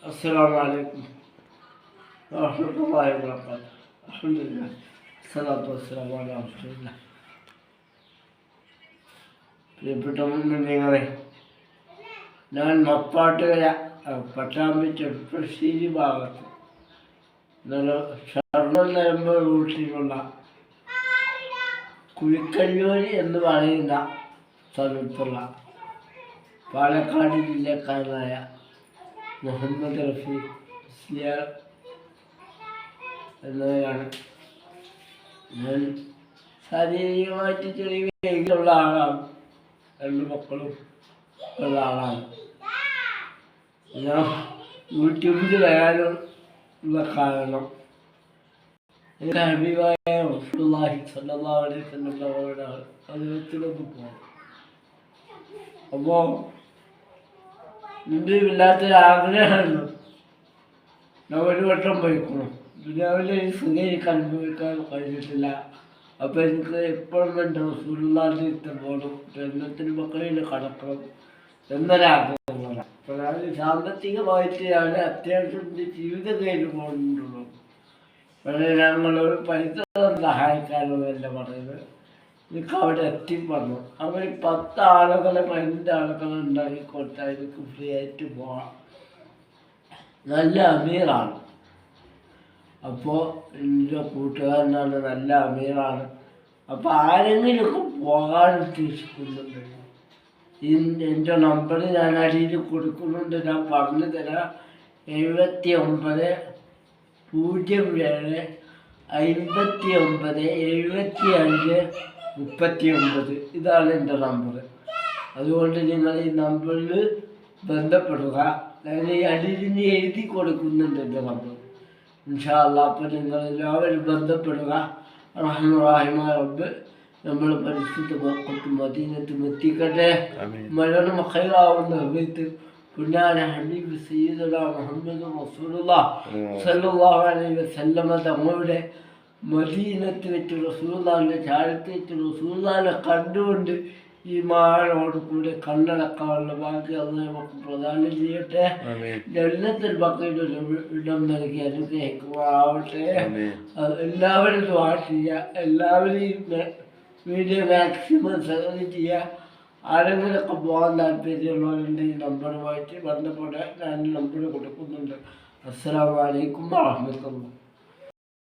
അസ്സലാമു അലൈക്കും വറഹ്മത്തുള്ളാഹി വബറകാതുഹു. അൽഹംദുലില്ലാഹ് സ്വല്ലല്ലാഹു വസ്സലാമു അലാ റസൂലില്ലാഹ്. പ്രിയപ്പെട്ട മുഅ്മിനീങ്ങളെ, ഞാൻ മപ്പാട്ടുകര പട്ടാമ്പി ചെറുപ്പശ്ശേരി ഭാഗത്ത് ഷർണം നരമ്പ് റൂട്ടിലുള്ള കുഴിക്കല്ലൂരി എന്ന് പറയുന്ന സ്ഥലത്തുള്ള പാലക്കാട് ജില്ലക്കാരനായ മുഹമ്മദ് റഫീഖ് മുസ്ലിയാർ എന്നവരാണ്. ഞാൻ ശാരീരികമായിട്ട് ചെറിയ വെയിലുള്ള ആളാണ്. 2 മക്കളും ഉള്ള ആളാണ്. ഞാൻ യൂട്യൂബിൽ വരാനുള്ള കാരണം എൻ്റെ ഹബീബായ റസൂലുള്ളാഹി സ്വല്ലല്ലാഹു അലൈഹി വസല്ലം അവരുടെ അദ്ദേഹത്തിലൊന്ന് പോകണം. അപ്പോൾ എൻ്റെ വല്ലാത്തൊരാഗ്രഹമാണ്. ഞാൻ ഒരു വട്ടം പോയിക്കണം. ദുനിയാവിലെ സുഖം അനുഭവിക്കാൻ കഴിഞ്ഞിട്ടില്ല. അപ്പോൾ എനിക്ക് എപ്പോഴും എൻ്റെ റസൂലുള്ളാഹിൻ്റെ അടുത്ത് പോകണം, ജന്നത്തുൽ ബഖറയിൽ കടക്കണം എന്നൊരാഗ്രഹമാണ്. അപ്പോൾ ഞാൻ സാമ്പത്തികമായിട്ട് ഞാൻ അത്യാവശ്യം എൻ്റെ ജീവിതം കഴിഞ്ഞ് പോകുന്നുള്ളൂ. പക്ഷേ ഞങ്ങളൊരു പൈസ സഹായിക്കാനെന്നല്ല പറയുന്നത്. എനിക്ക് അവിടെ എത്തിപ്പറഞ്ഞു. അവർ 10 ആളുകളെ 15 ആളുകളെ ഉണ്ടാക്കി കൊടുത്താൽ എനിക്ക് ഫ്രീ ആയിട്ട് പോകാം. നല്ല അമീറാണ്. അപ്പോൾ എൻ്റെ കൂട്ടുകാരനാണ്, നല്ല അമീറാണ്. അപ്പോൾ ആരെങ്കിലുമൊക്കെ പോകാൻ ഉദ്ദേശിക്കുന്നുണ്ട്. എൻ്റെ നമ്പർ ഞാൻ അടിയിൽ കൊടുക്കുന്നുണ്ട്. ഞാൻ പറഞ്ഞു തരാം. 79 07 59 75 39. ഇതാണ് എൻ്റെ നമ്പർ. അതുകൊണ്ട് നിങ്ങൾ ഈ നമ്പറിൽ ബന്ധപ്പെടുക. ഞാൻ ഈ അടിയിൽ എഴുതി കൊടുക്കുന്നുണ്ട് എൻ്റെ നമ്പർ. ഇൻഷാ അല്ലാഹ്. അപ്പോൾ നിങ്ങളെല്ലാവരും ബന്ധപ്പെടുക. റഹ്മാനായ റബ്ബ് നമ്മൾ പരിശുദ്ധ മദീനത്തിൽ എത്തിക്കട്ടെ. മരണം ഖൈറാവുന്ന സമയത്ത് പുന്നാര ഹബീബ് സയ്യിദുനാ മുഹമ്മദ് റസൂലുള്ളാഹി സ്വല്ലല്ലാഹു അലൈഹി വസല്ലമ തങ്ങളുടെ മദീനത്ത് വെച്ച് റസൂലുള്ളാഹിൻ്റെ ചാരത്ത് വെച്ച് റസൂലുള്ളാഹിനെ കണ്ടുകൊണ്ട് ഈ മാനോട് കൂടെ കണ്ണടക്കാനുള്ള ഭാഗ്യം അല്ലാഹു നമുക്ക് പ്രദാനം ചെയ്യട്ടെ. ജന്നത്തുൽ ബഖറയിൽ ഇടം നൽകി അനുഗ്രഹിക്കുമാറാവട്ടെ. എല്ലാവരും ദുആ ചെയ്യുക. എല്ലാവരെയും വീഡിയോ മാക്സിമം ഷെയർ ചെയ്യുക. ആരെങ്കിലുമൊക്കെ പോകാൻ താല്പര്യമുള്ളവരുടെ ഈ നമ്പറുമായിട്ട് ബന്ധപ്പെടാൻ ഞാൻ നമ്പർ കൊടുക്കുന്നുണ്ട്. അസ്സലാമു അലൈക്കും വറഹ്മത്തുള്ളാഹി.